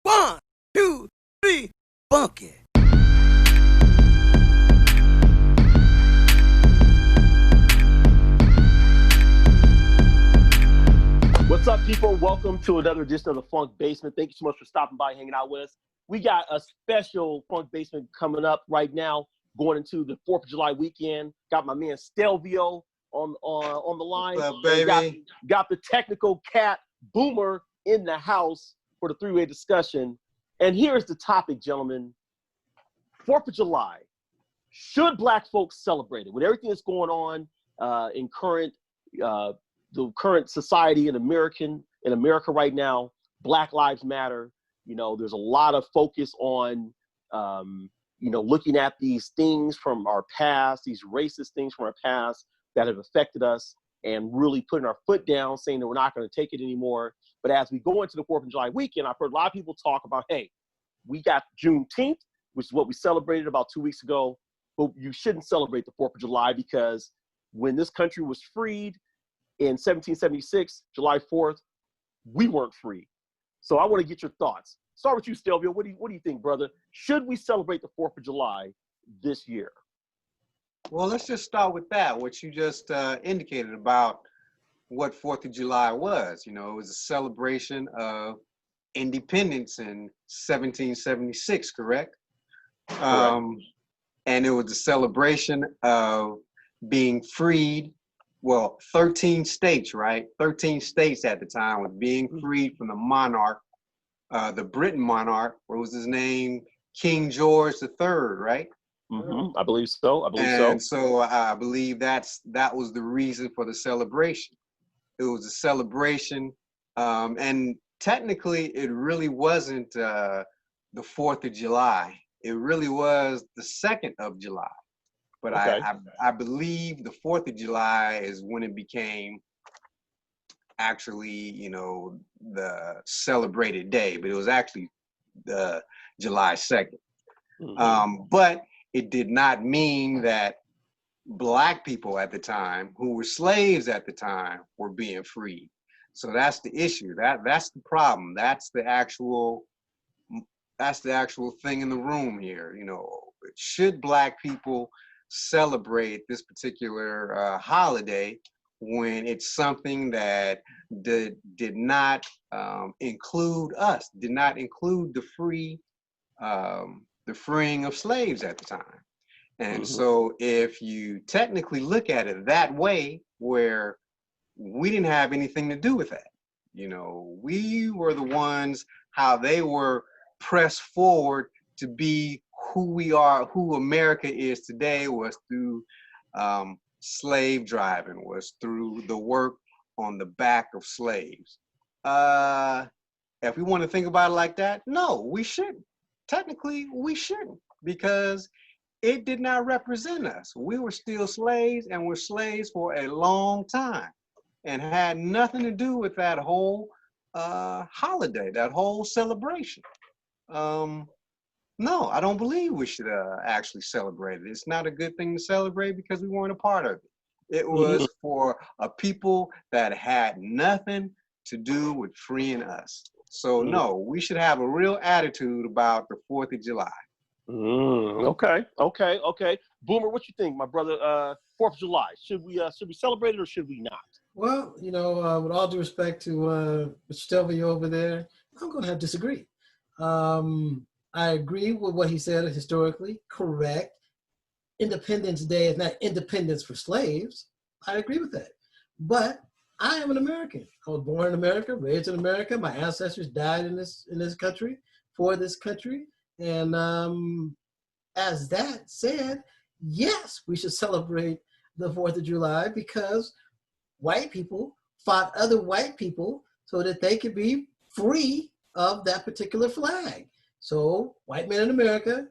One, two, three, funky. What's up, people? Welcome to another edition of the Funk Basement. Thank you so much for stopping by, hanging out with us. We got a special Funk Basement coming up right now, going into the 4th of July weekend. Got my man Stelvio on the line. What's up, baby? Got the technical cat Boomer in the house for the three-way discussion. And here's the topic, gentlemen. 4th of July. Should black folks celebrate it? With everything that's going on in the current society in America right now, Black Lives Matter. You know, there's a lot of focus on, looking at these things from our past, these racist things from our past that have affected us, and really putting our foot down, saying that we're not going to take it anymore. But as we go into the 4th of July weekend, I've heard a lot of people talk about, hey, we got Juneteenth, which is what we celebrated about 2 weeks ago, but you shouldn't celebrate the 4th of July because when this country was freed, in 1776, July 4th, we weren't free. So I want to get your thoughts. Start with you, Stelvio. What do you think, brother? Should we celebrate the 4th of July this year? Well, let's just start with that, what you just indicated about what 4th of July was. You know, it was a celebration of independence in 1776, correct? And it was a celebration of being freed. Well, 13 states, right? 13 states at the time was being freed from the monarch, the Britain monarch. What was his name? King George III, right? Mm-hmm. I believe so. And so I believe that was the reason for the celebration. It was a celebration, and technically, it really wasn't the 4th of July. It really was the 2nd of July. But okay. I believe the 4th of July is when it became actually, the celebrated day, but it was actually the July 2nd. Mm-hmm. But it did not mean that black people at the time, who were slaves at the time, were being freed. So that's the issue. That's the problem. That's the actual thing in the room here. Should black people celebrate this particular holiday when it's something that did not include us, did not include the freeing of slaves at the time. And so if you technically look at it that way, where we didn't have anything to do with that, we were the ones, how they were pressed forward to be who we are, who America is today, was through slave driving, was through the work on the back of slaves. If we want to think about it like that, no, we shouldn't. Technically, we shouldn't, because it did not represent us. We were still slaves, and were slaves for a long time, and had nothing to do with that whole holiday, that whole celebration. No, I don't believe we should actually celebrate it. It's not a good thing to celebrate because we weren't a part of it. It was for a people that had nothing to do with freeing us. So no, we should have a real attitude about the 4th of July. Okay. Boomer, what you think, my brother? 4th of July, should we celebrate it or should we not? Well, with all due respect to Mr. Stelvio over there, I'm going to have to disagree. I agree with what he said historically, correct. Independence Day is not independence for slaves. I agree with that. But I am an American. I was born in America, raised in America. My ancestors died in this country, for this country. And as that said, yes, we should celebrate the 4th of July because white people fought other white people so that they could be free of that particular flag. So white men in America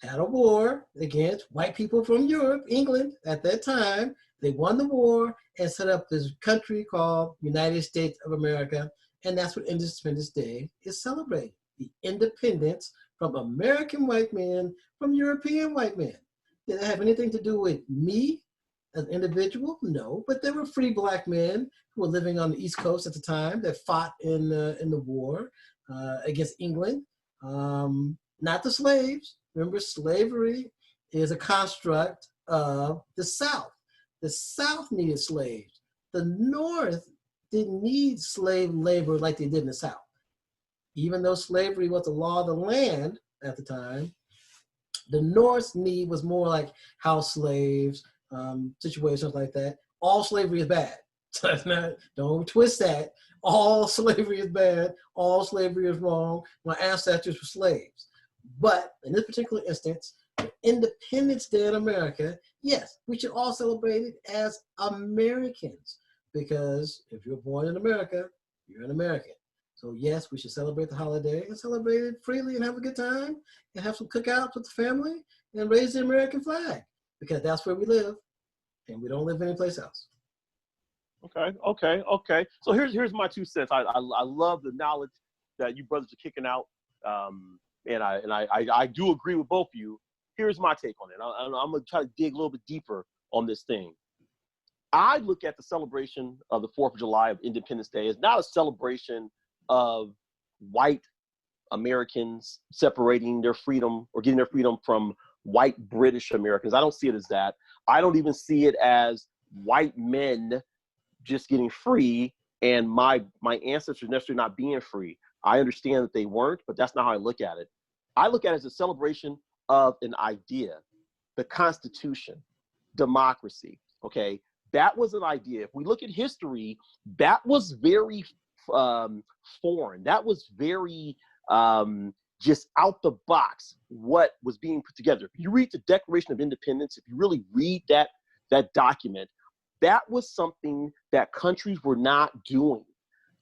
had a war against white people from Europe, England at that time. They won the war and set up this country called United States of America. And that's what Independence Day is celebrating. The independence from American white men, from European white men. Did it have anything to do with me as an individual? No, but there were free black men who were living on the East Coast at the time that fought in the war against England. Not the slaves. Remember, slavery is a construct of the South. The South needed slaves. The North didn't need slave labor like they did in the South. Even though slavery was the law of the land at the time, the North's need was more like house slaves, situations like that. All slavery is bad. So it's not, don't twist that. All slavery is bad. All slavery is wrong. My ancestors were slaves. But in this particular instance, Independence Day in America, yes, we should all celebrate it as Americans. Because if you're born in America, you're an American. So yes, we should celebrate the holiday and celebrate it freely and have a good time and have some cookouts with the family and raise the American flag because that's where we live and we don't live anyplace else. Okay. So here's my 2 cents. I love the knowledge that you brothers are kicking out, and I do agree with both of you. Here's my take on it. I'm gonna try to dig a little bit deeper on this thing. I look at the celebration of the 4th of July of Independence Day as not a celebration of white Americans separating their freedom or getting their freedom from white British Americans. I don't see it as that. I don't even see it as white men just getting free and my ancestors necessarily not being free. I understand that they weren't, but that's not how I look at it. I look at it as a celebration of an idea, the Constitution, democracy, okay? That was an idea. If we look at history, that was very foreign. That was very just out the box what was being put together. If you read the Declaration of Independence, if you really read that document, that was something that countries were not doing,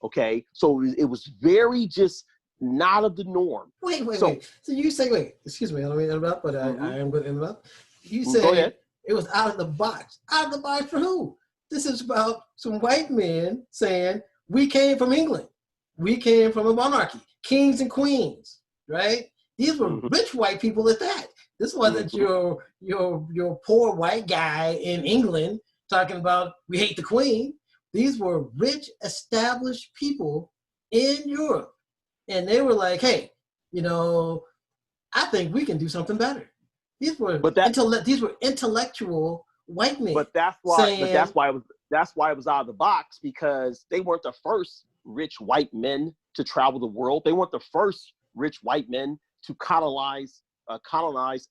okay? So it was very just not of the norm. Wait. So you say, excuse me, I don't mean to interrupt, but I am going to interrupt. You say Go ahead. It was out of the box. Out of the box for who? This is about some white men saying, we came from England. We came from a monarchy, kings and queens, right? These were rich white people at that. This wasn't your poor white guy in England talking about we hate the queen. These were rich, established people in Europe. And they were like, hey, I think we can do something better. These were intellectual white men. But that's why it was out of the box, because they weren't the first rich white men to travel the world. They weren't the first rich white men to colonize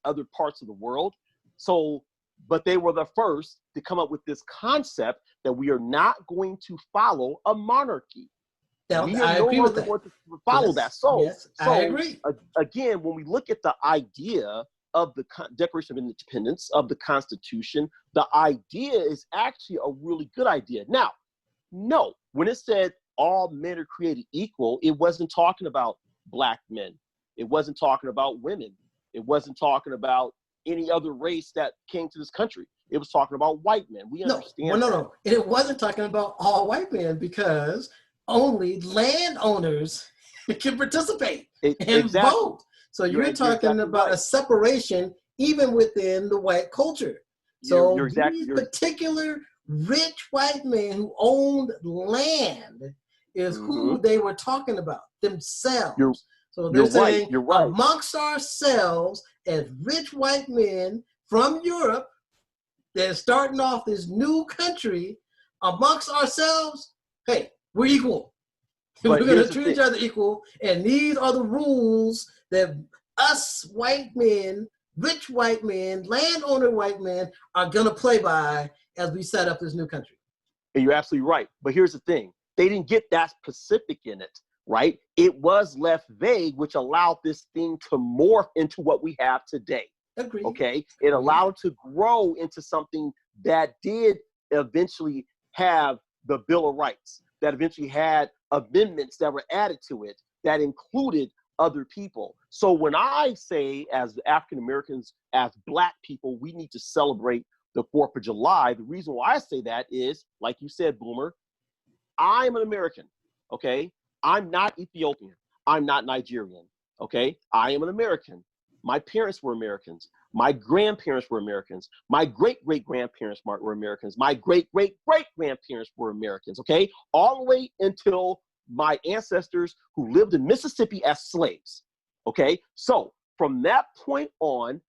other parts of the world. So, but they were the first to come up with this concept that we are not going to follow a monarchy. I agree with that. Going to follow that. So I agree. Again, when we look at the idea of the Declaration of Independence, of the Constitution, the idea is actually a really good idea. Now, no, when it said all men are created equal, it wasn't talking about black men. It wasn't talking about women. It wasn't talking about any other race that came to this country. It was talking about white men. We understand. No. It wasn't talking about all white men because only landowners can participate and vote. So you're talking about a separation even within the white culture. So these particular rich white men who owned land is who they were talking about, themselves. So they're saying, amongst ourselves as rich white men from Europe, they're starting off this new country amongst ourselves. Hey, we're equal. We're going to treat each other equal. And these are the rules that us white men, rich white men, landowner white men are going to play by as we set up this new country. And you're absolutely right. But here's the thing. They didn't get that specific in it, right? It was left vague, which allowed this thing to morph into what we have today. Agreed. Okay? It allowed it to grow into something that did eventually have the Bill of Rights, that eventually had amendments that were added to it that included other people. So when I say, as African Americans, as Black people, we need to celebrate the 4th of July, the reason why I say that is, like you said, Boomer, I'm an American, okay? I'm not Ethiopian. I'm not Nigerian, okay? I am an American. My parents were Americans. My grandparents were Americans. My great-great-grandparents were Americans. My great-great-great-grandparents were Americans, okay? All the way until my ancestors who lived in Mississippi as slaves, Okay, so from that point on,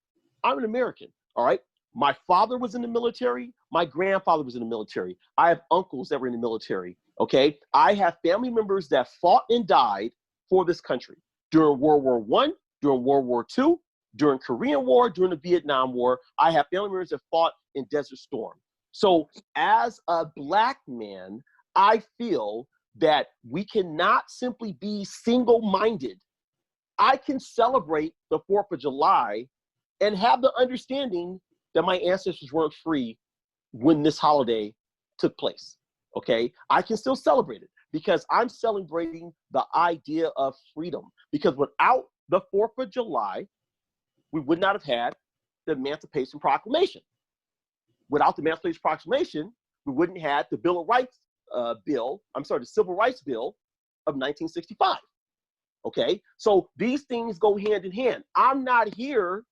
I'm an American. All right. My father was in the military. My grandfather was in the military. I have uncles that were in the military. Okay. I have family members that fought and died for this country during World War I, during World War II, during Korean War, during the Vietnam War. I have family members that fought in Desert Storm. So as a Black man, I feel that we cannot simply be single-minded. I can celebrate the 4th of July and have the understanding that my ancestors weren't free when this holiday took place. Okay, I can still celebrate it because I'm celebrating the idea of freedom. Because without the 4th of July, we would not have had the Emancipation Proclamation. Without the Emancipation Proclamation, we wouldn't have the Bill of Rights the Civil Rights Bill of 1965. Okay, so these things go hand in hand. I'm not here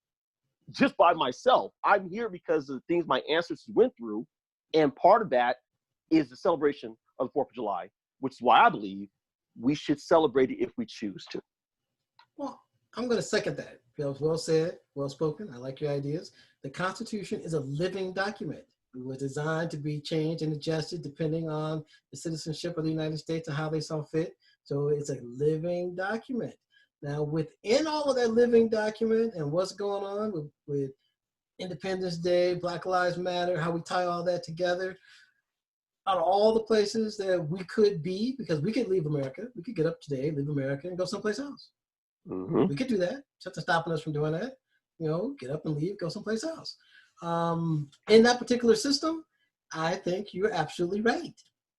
just by myself. I'm here because of the things my ancestors went through. And part of that is the celebration of the 4th of July, which is why I believe we should celebrate it if we choose to. Well, I'm going to second that. That was well said, well spoken. I like your ideas. The Constitution is a living document. It was designed to be changed and adjusted depending on the citizenship of the United States and how they saw fit. So it's a living document. Now, within all of that living document and what's going on with Independence Day, Black Lives Matter, how we tie all that together, out of all the places that we could be, because we could leave America, we could get up today, leave America, and go someplace else. Mm-hmm. We could do that. There's nothing stopping us from doing that. You know, get up and leave, go someplace else. In that particular system, I think you're absolutely right.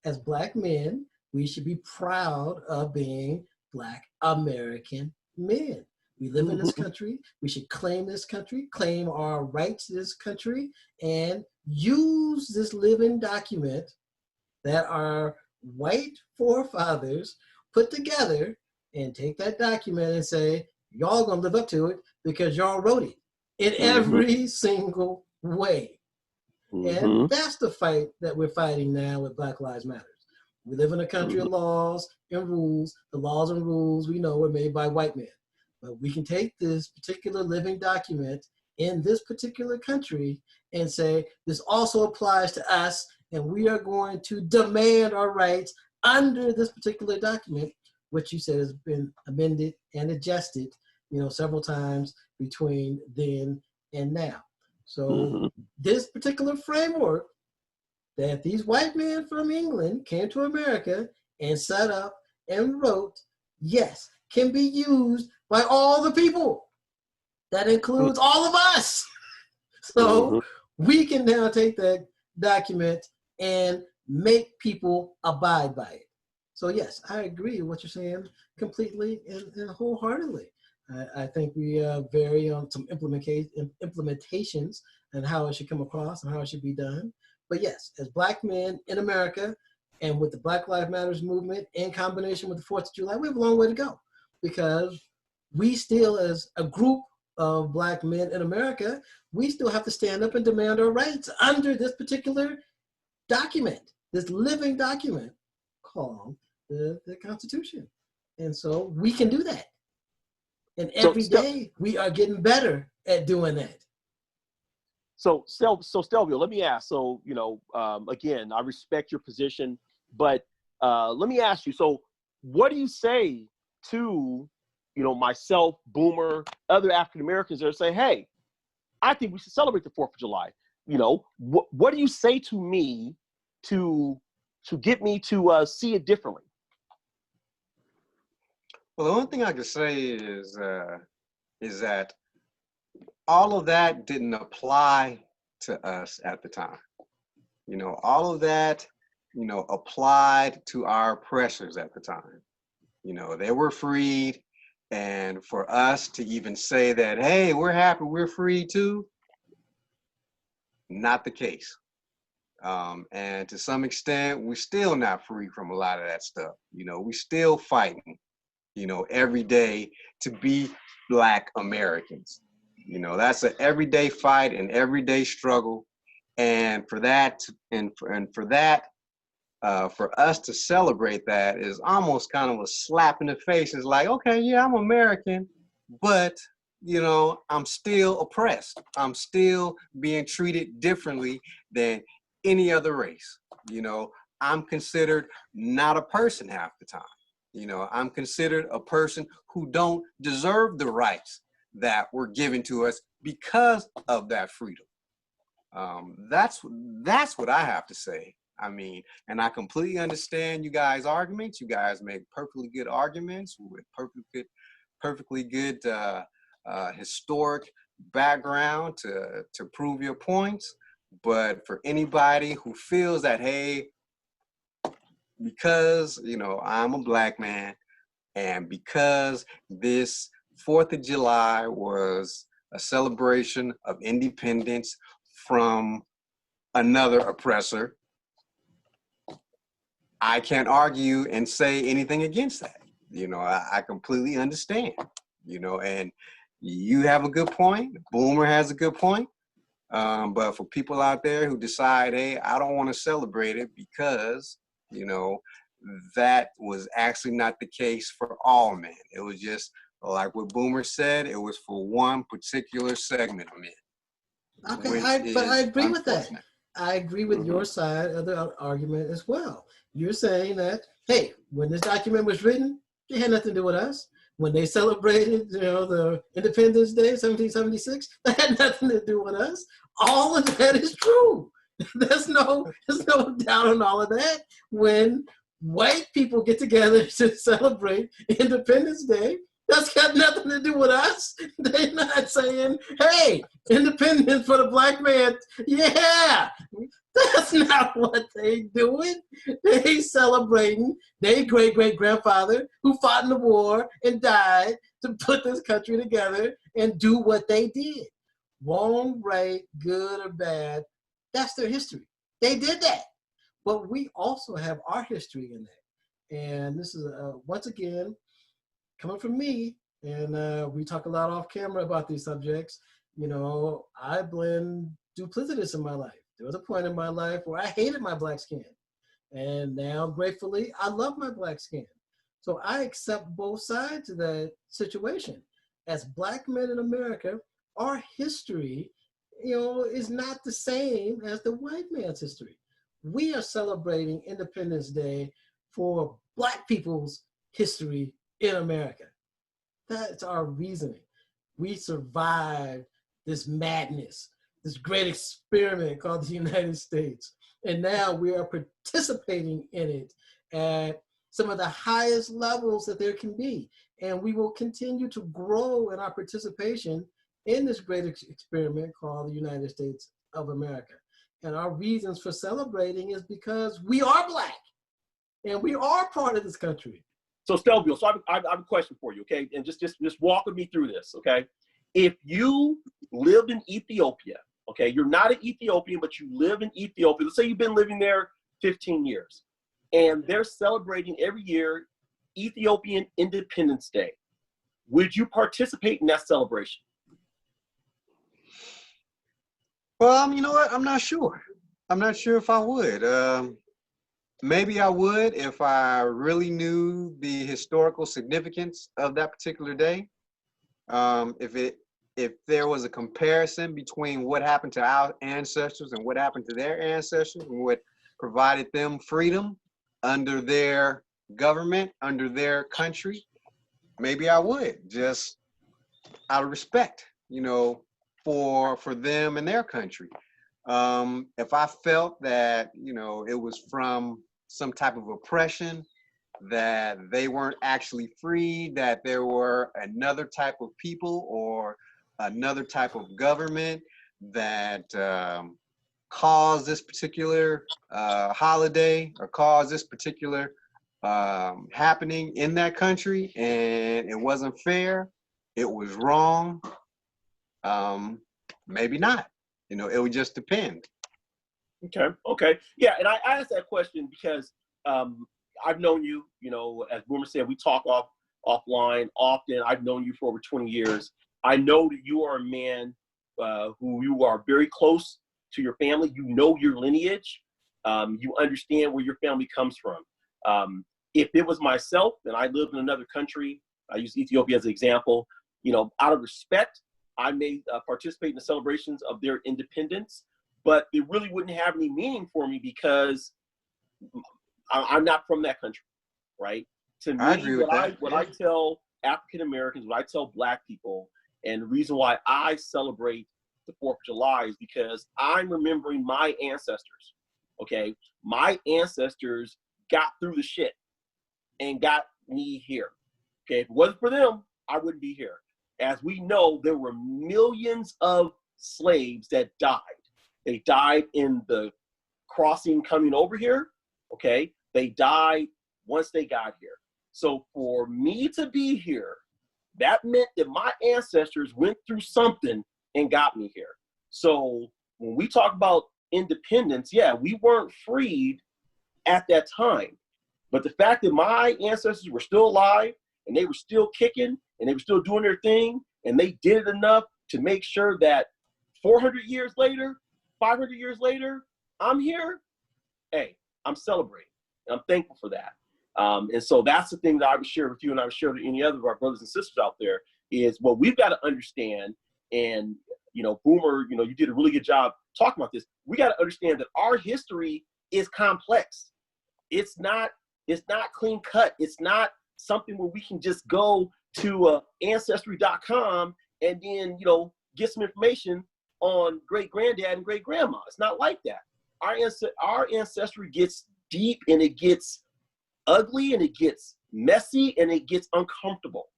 As Black men, we should be proud of being Black American men. We live in this country. We should claim this country, claim our rights to this country, and use this living document that our white forefathers put together, and take that document and say, y'all gonna live up to it because y'all wrote it in every single way. And that's the fight that we're fighting now with Black Lives Matter. We live in a country of laws and rules. The laws and rules we know were made by white men. But we can take this particular living document in this particular country and say, this also applies to us, and we are going to demand our rights under this particular document, which you said has been amended and adjusted, you know, several times between then and now. So this particular framework that these white men from England came to America and set up and wrote, yes, can be used by all the people. That includes all of us. So we can now take that document and make people abide by it. So yes, I agree with what you're saying completely and wholeheartedly. I think we vary on some implementations and how it should come across and how it should be done. But yes, as Black men in America and with the Black Lives Matters movement in combination with the 4th of July, we have a long way to go, because we still, as a group of Black men in America, we still have to stand up and demand our rights under this particular document, this living document called the Constitution. And so we can do that. And every day we are getting better at doing that. So Stelvio, let me ask. So, you know, again, I respect your position, but let me ask you. So, what do you say to, you know, myself, Boomer, other African Americans that say, "Hey, I think we should celebrate the 4th of July." You know, what do you say to me to get me to see it differently? Well, the only thing I can say is that all of that didn't apply to us at the time. You know, all of that, you know, applied to our oppressors at the time. You know, they were freed, and for us to even say that, hey, we're happy we're free too, not the case. And to some extent, we're still not free from a lot of that stuff. You know, we still fighting, you know, every day to be Black Americans. You know, that's an everyday fight and everyday struggle. And for that, for us to celebrate that is almost kind of a slap in the face. It's like, okay, yeah, I'm American, but you know, I'm still oppressed. I'm still being treated differently than any other race. You know, I'm considered not a person half the time. You know, I'm considered a person who don't deserve the rights that were given to us because of that freedom. That's what I have to say. I mean, and I completely understand you guys' arguments. You guys make perfectly good arguments with perfectly good historic background to prove your points. But for anybody who feels that, hey, because you know I'm a black man, and because this 4th of July was a celebration of independence from another oppressor, I can't argue and say anything against that. You know, I completely understand, you know, and you have a good point. Boomer has a good point. But for people out there who decide, hey, I don't want to celebrate it because, you know, that was actually not the case for all men. It was just like what Boomer said, it was for one particular segment of men. Okay, but I agree with that. I agree with Mhm. your side of the argument as well. You're saying that, hey, when this document was written, it had nothing to do with us. When they celebrated, you know, the Independence Day, 1776, that had nothing to do with us. All of that is true. There's no doubt on all of that. When white people get together to celebrate Independence Day, that's got nothing to do with us. They're not saying, hey, independence for the black man. Yeah, that's not what they doing. They celebrating their great-great-grandfather who fought in the war and died to put this country together and do what they did. Wrong, right, good or bad, that's their history. They did that. But we also have our history in that. And this is, once again, coming from me, and we talk a lot off camera about these subjects. You know, I blend duplicitous in my life. There was a point in my life where I hated my black skin. And now, gratefully, I love my black skin. So I accept both sides of that situation. As black men in America, our history, you know, is not the same as the white man's history. We are celebrating Independence Day for black people's history in America. That's our reasoning. We survived this madness, this great experiment called the United States. And now we are participating in it at some of the highest levels that there can be. And we will continue to grow in our participation in this great experiment called the United States of America. And our reasons for celebrating is because we are black and we are part of this country. So Stelvio, so I have a question for you, okay? And just walk with me through this, okay? If you lived in Ethiopia, okay, you're not an Ethiopian, but you live in Ethiopia. Let's say you've been living there 15 years, and they're celebrating every year Ethiopian Independence Day. Would you participate in that celebration? Well, you know what? I'm not sure. I'm not sure if I would. Maybe I would if I really knew the historical significance of that particular day. If there was a comparison between what happened to our ancestors and what happened to their ancestors and what provided them freedom under their government, under their country, maybe I would, just out of respect, you know, for them and their country. If I felt that, you know, it was from some type of oppression, that they weren't actually free, that there were another type of people or another type of government that caused this particular holiday or caused this particular happening in that country, and it wasn't fair, it was wrong, maybe not. You know, it would just depend. Okay. Yeah, and I asked that question because I've known you, you know, as Boomer said, we talk offline often. I've known you for over 20 years. I know that you are a man who you are very close to your family. You know your lineage. You understand where your family comes from. If it was myself and I lived in another country, I use Ethiopia as an example, out of respect, I may participate in the celebrations of their independence, but it really wouldn't have any meaning for me because I'm not from that country, right? To me, I agree with that. What I tell African Americans, what I tell Black people, and the reason why I celebrate the 4th of July is because I'm remembering my ancestors, okay? My ancestors got through the shit and got me here, okay? If it wasn't for them, I wouldn't be here. As we know, there were millions of slaves that died. They died in the crossing coming over here, okay? They died once they got here. So for me to be here, that meant that my ancestors went through something and got me here. So when we talk about independence, yeah, we weren't freed at that time. But the fact that my ancestors were still alive and they were still kicking and they were still doing their thing and they did it enough to make sure that 400 years later, 500 years later, I'm here, hey, I'm celebrating. And I'm thankful for that. And so that's the thing that I would share with you, and I would share with any other of our brothers and sisters out there, is what we've got to understand. And, Boomer, you did a really good job talking about this. We got to understand that our history is complex. It's not clean cut. It's not something where we can just go to ancestry.com and then, get some information on great granddad and great grandma. It's not like that. Our ancestry gets deep, and it gets ugly, and it gets messy, and it gets uncomfortable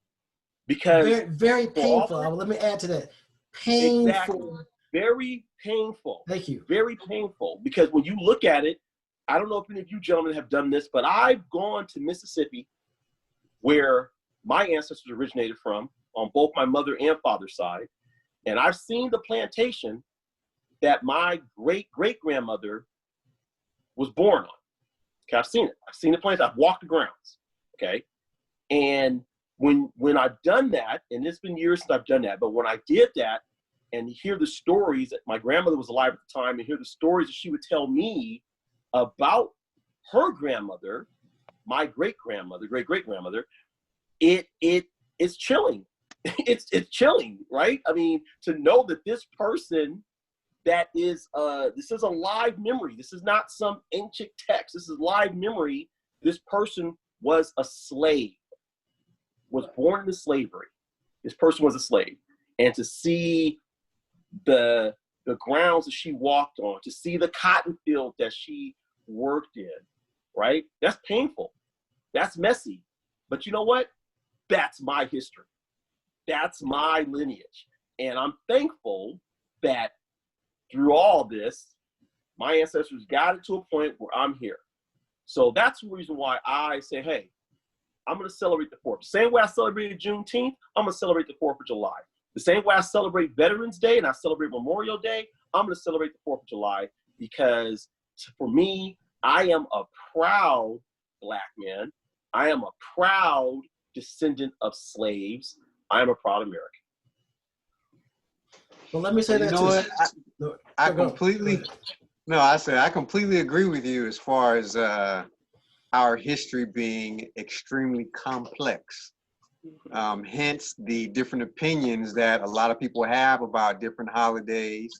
because very, very painful. Let me add to that. Painful. Exactly. Very painful. Thank you. Very painful, because when you look at it, I don't know if any of you gentlemen have done this, but I've gone to Mississippi, where my ancestors originated from, on both my mother and father's side, and I've seen the plantation that my great-great-grandmother was born on. Okay, I've seen it. I've seen the plantation. I've walked the grounds. Okay, and when I've done that, and it's been years since I've done that, but when I did that, and hear the stories, that my grandmother was alive at the time, and hear the stories that she would tell me about her grandmother, my great-grandmother, great-great-grandmother, it's chilling. It's chilling, right? I mean, to know that this person that is this is a live memory. This is not some ancient text. This is live memory. This person was a slave, was born into slavery. This person was a slave. And to see the grounds that she walked on, to see the cotton field that she worked in, right? That's painful. That's messy. But you know what? That's my history. That's my lineage. And I'm thankful that through all this, my ancestors got it to a point where I'm here. So that's the reason why I say, hey, I'm going to celebrate the 4th. The same way I celebrated Juneteenth, I'm going to celebrate the 4th of July. The same way I celebrate Veterans Day and I celebrate Memorial Day, I'm going to celebrate the 4th of July, because for me, I am a proud Black man. I am a proud descendant of slaves. I am a proud American. Well, let me say that too. I completely agree with you as far as our history being extremely complex. Hence the different opinions that a lot of people have about different holidays.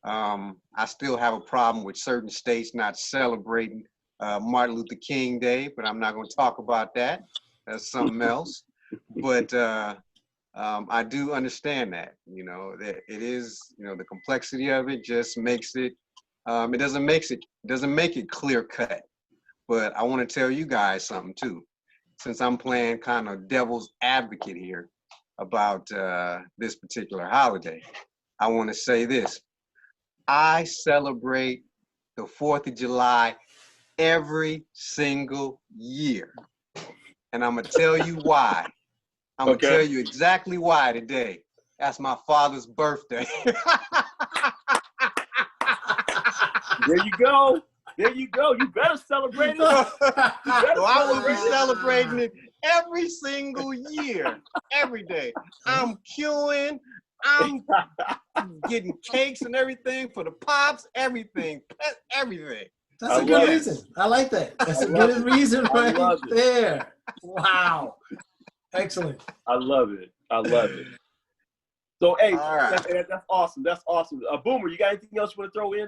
I still have a problem with certain states not celebrating Martin Luther King Day, but I'm not going to talk about that. That's something else. But I do understand that, that it is, the complexity of it just makes it, it doesn't make it clear cut. But I want to tell you guys something too, since I'm playing kind of devil's advocate here about this particular holiday. I want to say this. I celebrate the 4th of July every single year. And I'm going to tell you why. I'm going to tell you exactly why today. That's my father's birthday. There you go. There you go. You better celebrate it. I will be celebrating it every single year, every day. I'm queuing. I'm getting cakes and everything for the pops, everything. That's a good reason. I like that. That's a good reason right there. Wow. Excellent. I love it. I love it. So, hey, All right. that's awesome. That's awesome. Boomer, you got anything else you want to throw in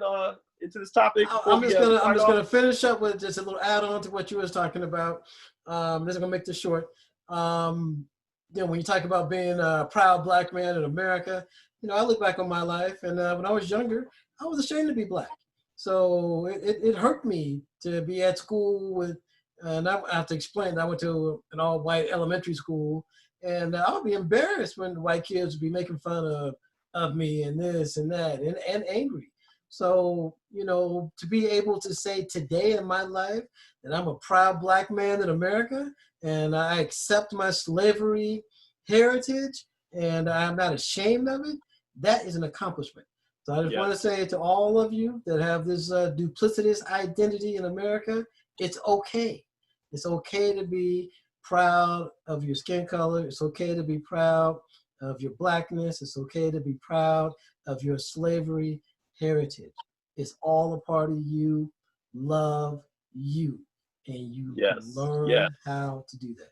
into this topic? I'm just gonna finish up with just a little add-on to what you was talking about. This is gonna make this short. You know, when you talk about being a proud black man in America, you know, I look back on my life, and when I was younger, I was ashamed to be black. So it hurt me to be at school with, and I have to explain that I went to an all-white elementary school, and I would be embarrassed when the white kids would be making fun of me and this and that, and angry. So, you know, to be able to say today in my life that I'm a proud black man in America, and I accept my slavery heritage, and I'm not ashamed of it, that is an accomplishment. So I just want to say to all of you that have this duplicitous identity in America, it's okay. It's okay to be proud of your skin color. It's okay to be proud of your blackness. It's okay to be proud of your slavery heritage. It's all a part of you. Love you, and you learn how to do that.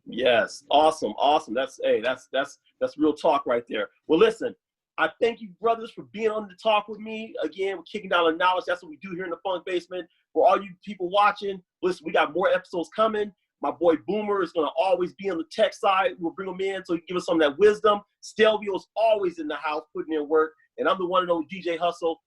Yes, awesome. That's real talk right there. Well, listen, I thank you, brothers, for being on the talk with me. Again, we're kicking down the knowledge. That's what we do here in the Funk Basement. For all you people watching, listen, we got more episodes coming. My boy Boomer is going to always be on the tech side. We'll bring him in so he can give us some of that wisdom. Stelvio's always in the house putting in work. And I'm the one and only DJ Hustle.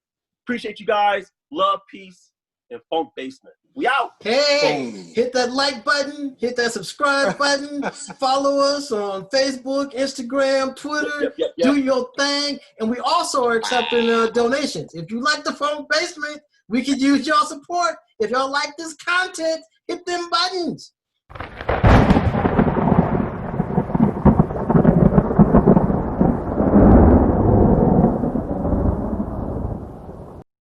Appreciate you guys. Love, peace, and Funk Basement. We out. Hey, hit that like button. Hit that subscribe button. Follow us on Facebook, Instagram, Twitter. Yep. Do your thing. And we also are accepting donations. If you like the Funk Basement, we could use your support. If y'all like this content, hit them buttons.